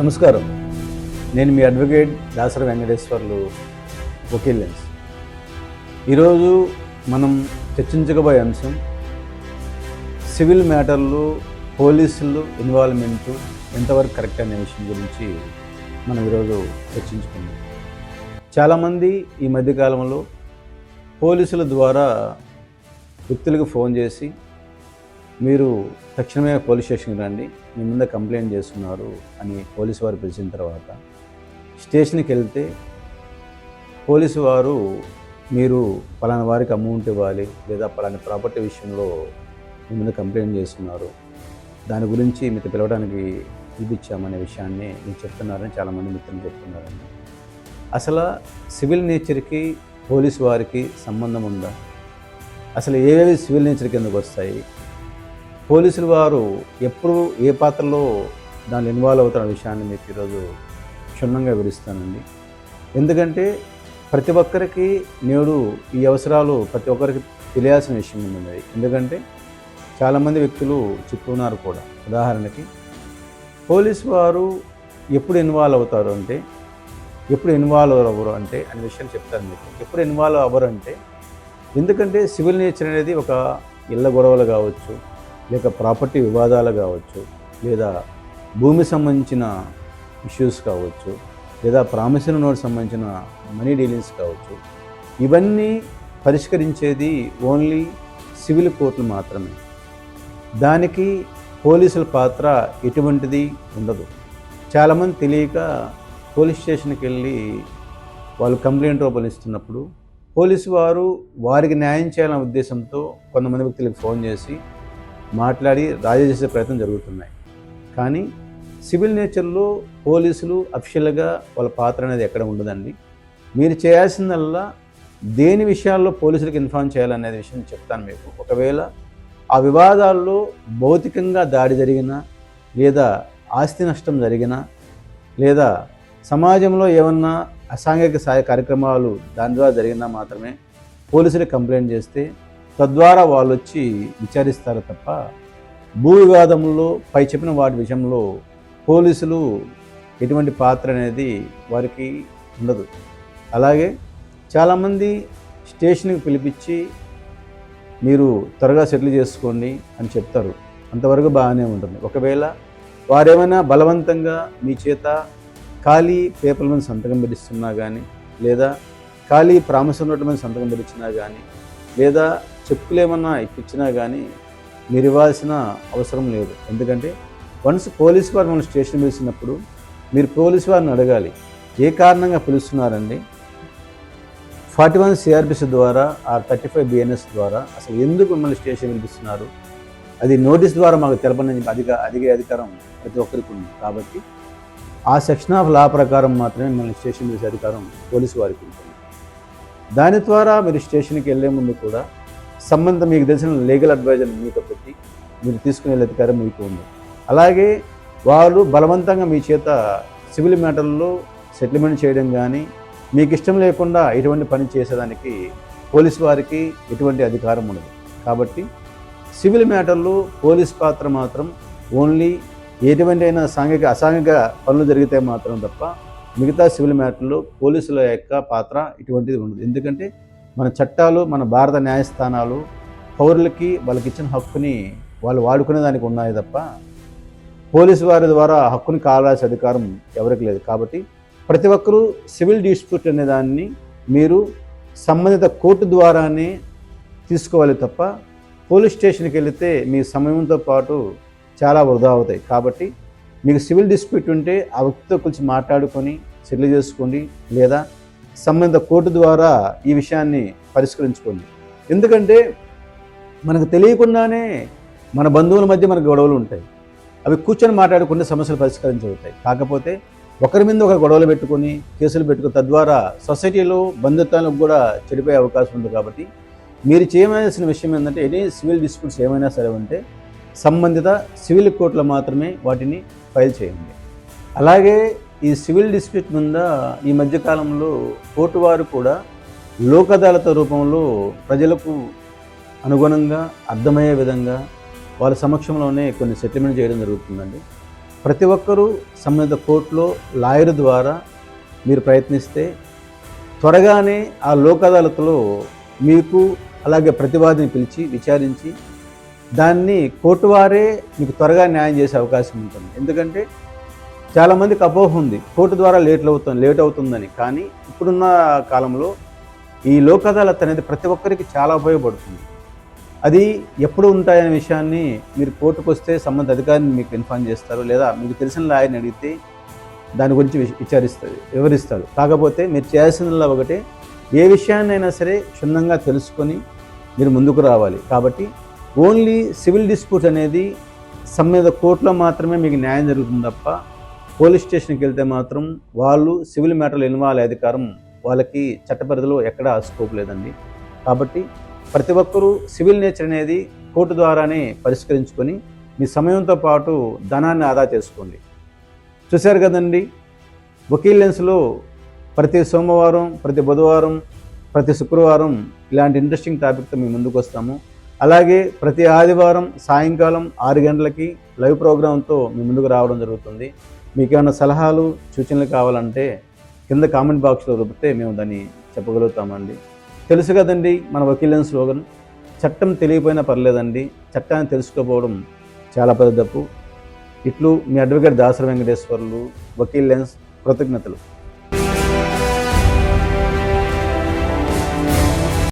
నమస్కారం. నేను మీ అడ్వకేట్ దాసరి వెంకటేశ్వర్లు, వకీల్. ఈరోజు మనం చర్చించబోయే అంశం సివిల్ మ్యాటర్లు పోలీసులు ఇన్వాల్వ్మెంటు ఎంతవరకు కరెక్ట్ అనే విషయం గురించి మనం ఈరోజు చర్చించుకుందాం. చాలామంది ఈ మధ్యకాలంలో పోలీసుల ద్వారా వ్యక్తులకు ఫోన్ చేసి మీరు తక్షణమే పోలీస్ స్టేషన్కి రండి, మీ మీద కంప్లైంట్ చేస్తున్నారు అని పోలీసు వారు పిలిచిన తర్వాత స్టేషన్కి వెళ్తే పోలీసు వారు మీరు పలానా వారికి అమౌంట్ ఇవ్వాలి లేదా పలానా ప్రాపర్టీ విషయంలో మీ మీద కంప్లైంట్ చేస్తున్నారు, దాని గురించి మీకు పిలవడానికి పిలిపించామనే విషయాన్ని మీరు చెప్తున్నారని చాలామంది మిత్రులు చెప్తున్నారండి. అసలు సివిల్ నేచర్కి పోలీసు వారికి సంబంధం ఉందా? అసలు ఏవేవి సివిల్ నేచర్ కిందకు వస్తాయి? పోలీసుల వారు ఎప్పుడు ఏ పాత్రలో దాన్ని ఇన్వాల్వ్ అవుతున్న విషయాన్ని మీకు ఈరోజు క్షుణ్ణంగా వివరిస్తానండి. ఎందుకంటే ప్రతి ఒక్కరికి నేడు ఈ అవసరాలు ప్రతి ఒక్కరికి తెలియాల్సిన విషయం ఉంది. ఎందుకంటే చాలామంది వ్యక్తులు చెప్తున్నారు కూడా. ఉదాహరణకి పోలీసు వారు ఎప్పుడు ఇన్వాల్వ్ అవుతారు అంటే, ఎప్పుడు ఇన్వాల్వ్ అవ్వరు అంటే అనే విషయం చెప్తాను మీకు. ఎప్పుడు ఇన్వాల్వ్ అవ్వరు అంటే, ఎందుకంటే సివిల్ నేచర్ అనేది ఒక ఇళ్ళ గొడవలు కావచ్చు, లేక ప్రాపర్టీ వివాదాలు కావచ్చు, లేదా భూమి సంబంధించిన ఇష్యూస్ కావచ్చు, లేదా ప్రామిసరీ నోట్ సంబంధించిన మనీ డీలింగ్స్ కావచ్చు. ఇవన్నీ పరిష్కరించేది ఓన్లీ సివిల్ కోర్టులు మాత్రమే. దానికి పోలీసుల పాత్ర ఎటువంటిది ఉండదు. చాలామంది తెలియక పోలీస్ స్టేషన్కి వెళ్ళి వాళ్ళు కంప్లైంట్ రూపొందిస్తున్నప్పుడు పోలీసు వారు వారికి న్యాయం చేయాలనే ఉద్దేశంతో కొంతమంది వ్యక్తులకు ఫోన్ చేసి మాట్లాడి రాజీ చేసే ప్రయత్నం జరుగుతున్నాయి. కానీ సివిల్ నేచర్లో పోలీసులు అఫీషియల్గా వాళ్ళ పాత్ర అనేది ఎక్కడ ఉండదండి. మీరు చేయాల్సిందల్లా దేని విషయాల్లో పోలీసులకు ఇన్ఫార్మ్ చేయాలనే విషయం చెప్తాను మీకు. ఒకవేళ ఆ వివాదాల్లో భౌతికంగా దాడి జరిగినా, లేదా ఆస్తి నష్టం జరిగినా, లేదా సమాజంలో ఏమన్నా అసాంఘిక సహాయ కార్యక్రమాలు దాని ద్వారా జరిగినా మాత్రమే పోలీసులకు కంప్లైంట్ చేస్తే తద్వారా వాళ్ళు వచ్చి విచారిస్తారు తప్ప భూ వివాదంలో పై చెప్పిన వాటి విషయంలో పోలీసులు ఎటువంటి పాత్ర అనేది వారికి ఉండదు. అలాగే చాలామంది స్టేషన్కి పిలిపించి మీరు త్వరగా సెటిల్ చేసుకోండి అని చెప్తారు. అంతవరకు బాగానే ఉంటుంది. ఒకవేళ వారేమైనా బలవంతంగా మీ చేత ఖాళీ పేపర్ల మీద సంతకం పెట్టిస్తున్నా కానీ, లేదా ఖాళీ ప్రామిసరీ నోట్ మీద సంతకం పెట్టించినా కానీ, లేదా చెక్కులు ఏమన్నా ఇప్పించినా కానీ మీరు ఇవ్వాల్సిన అవసరం లేదు. ఎందుకంటే వన్స్ పోలీసు వారు మనం స్టేషన్ పిలిచినప్పుడు మీరు పోలీసు వారిని అడగాలి, ఏ కారణంగా పిలుస్తున్నారండి, 41 CRPC ద్వారా ఆ 35 BNS ద్వారా అసలు ఎందుకు మిమ్మల్ని స్టేషన్ పిలిపిస్తున్నారు, అది నోటీస్ ద్వారా మాకు తెలపని అడిగే అధికారం ప్రతి ఒక్కరికి ఉంది. కాబట్టి ఆ సెక్షన్ ఆఫ్ లా ప్రకారం మాత్రమే మిమ్మల్ని స్టేషన్ పిలిచే అధికారం పోలీసు వారికి ఉంటుంది. దాని ద్వారా మీరు స్టేషన్కి వెళ్ళే ముందు కూడా సంబంధం మీకు తెలిసిన లీగల్ అడ్వైజర్ మీకు పెట్టి మీరు తీసుకునే అధికారం మీకు ఉంది. అలాగే వాళ్ళు బలవంతంగా మీ చేత సివిల్ మ్యాటర్లో సెటిల్మెంట్ చేయడం కానీ, మీకు ఇష్టం లేకుండా ఎటువంటి పని చేసేదానికి పోలీసు వారికి ఎటువంటి అధికారం ఉండదు. కాబట్టి సివిల్ మ్యాటర్లో పోలీస్ పాత్ర మాత్రం ఓన్లీ ఎటువంటి అయినా అసాంఘిక పనులు జరిగితే మాత్రం తప్ప మిగతా సివిల్ మ్యాటర్లో పోలీసుల యొక్క పాత్ర ఇటువంటిది ఉండదు. ఎందుకంటే మన చట్టాలు, మన భారత న్యాయస్థానాలు పౌరులకి వాళ్ళకి ఇచ్చిన హక్కుని వాళ్ళు వాడుకునే దానికి ఉన్నాయి తప్ప పోలీసు వారి ద్వారా హక్కుని కావాల్సిన అధికారం ఎవరికి లేదు. కాబట్టి ప్రతి ఒక్కరూ సివిల్ డిస్ప్యూట్ అనే దాన్ని మీరు సంబంధిత కోర్టు ద్వారానే తీసుకోవాలి తప్ప పోలీస్ స్టేషన్కి వెళితే మీ సమయంతో పాటు చాలా వృధా అవుతాయి. కాబట్టి మీకు సివిల్ డిస్ప్యూట్ ఉంటే ఆ వ్యక్తితో కొంచెం మాట్లాడుకొని సెటిల్ చేసుకోండి, లేదా సంబంధిత కోర్టు ద్వారా ఈ విషయాన్ని పరిష్కరించుకోండి. ఎందుకంటే మనకు తెలియకుండానే మన బంధువుల మధ్య మనకు గొడవలు ఉంటాయి. అవి కూర్చొని మాట్లాడుకుంటే సమస్యలు పరిష్కరించవుతాయి. కాకపోతే ఒకరి మీద ఒకరు గొడవలు పెట్టుకొని కేసులు పెట్టుకుని తద్వారా సొసైటీలో బంధుత్వాలకు కూడా చెడిపోయే అవకాశం ఉంది. కాబట్టి మీరు చేయవలసిన విషయం ఏంటంటే ఎనీ సివిల్ డిస్ప్యూట్స్ ఏమైనా సరే ఉంటే సంబంధిత సివిల్ కోర్టులో మాత్రమే వాటిని ఫైల్ చేయండి. అలాగే ఈ సివిల్ డిస్ప్యూట్ మీద ఈ మధ్యకాలంలో కోర్టు వారు కూడా లోక్ అదాలత్ రూపంలో ప్రజలకు అనుగుణంగా అర్థమయ్యే విధంగా వాళ్ళ సమక్షంలోనే కొన్ని సెటిల్మెంట్ చేయడం జరుగుతుందండి. ప్రతి ఒక్కరూ సంబంధిత కోర్టులో లాయర్ ద్వారా మీరు ప్రయత్నిస్తే త్వరగానే ఆ లోక్ అదాలత్లో మీకు అలాగే ప్రతివాదిని పిలిచి విచారించి దాన్ని కోర్టు వారే మీకు త్వరగా న్యాయం చేసే అవకాశం ఉంటుంది. ఎందుకంటే చాలామందికి అపోహ ఉంది కోర్టు ద్వారా లేట్ అవుతుందని. కానీ ఇప్పుడున్న కాలంలో ఈ లోక్ అదాలత్ అనేది ప్రతి ఒక్కరికి చాలా ఉపయోగపడుతుంది. అది ఎప్పుడు ఉంటాయనే విషయాన్ని మీరు కోర్టుకు వస్తే సంబంధిత అధికారిని మీకు ఇన్ఫార్మ్ చేస్తారు, లేదా మీకు తెలిసిన లాయర్ని అడిగితే దాని గురించి వివరిస్తాడు. కాకపోతే మీరు చేయాల్సిందిలా ఒకటే, ఏ విషయాన్నైనా సరే క్షుణ్ణంగా తెలుసుకొని మీరు ముందుకు రావాలి. కాబట్టి ఓన్లీ సివిల్ డిస్ప్యూట్ అనేది సంబంధిత కోర్టులో మాత్రమే మీకు న్యాయం జరుగుతుంది తప్ప పోలీస్ స్టేషన్కి వెళ్తే మాత్రం వాళ్ళు సివిల్ మ్యాటర్లు ఇన్వాల్వ్ అధికారం వాళ్ళకి చట్టపరిధిలో ఎక్కడా స్కోప్ లేదండి. కాబట్టి ప్రతి ఒక్కరూ సివిల్ నేచర్ అనేది కోర్టు ద్వారానే పరిష్కరించుకొని మీ సమయంతో పాటు ధనాన్ని ఆదా చేసుకోండి. చూశారు కదండి, వకీల్ లెన్స్లో ప్రతి సోమవారం, ప్రతి బుధవారం, ప్రతి శుక్రవారం ఇలాంటి ఇంట్రెస్టింగ్ టాపిక్తో మీ ముందుకు వస్తాము. అలాగే ప్రతి ఆదివారం సాయంకాలం 6 గంటలకి లైవ్ ప్రోగ్రాంతో మీ ముందుకు రావడం జరుగుతుంది. మీకు ఏమైనా సలహాలు సూచనలు కావాలంటే కింద కామెంట్ బాక్స్లో రూపితే మేము దాన్ని చెప్పగలుగుతామండి. తెలుసు కదండి మన వకీల్ లెన్స్ స్లోగన్, చట్టం తెలియపోయినా పర్లేదండి, చట్టాన్ని తెలుసుకోకపోవడం చాలా పెద్ద తప్పు. ఇట్లు మీ అడ్వకేట్ దాసరి వెంకటేశ్వర్లు, వకీల్ లెన్స్. కృతజ్ఞతలు.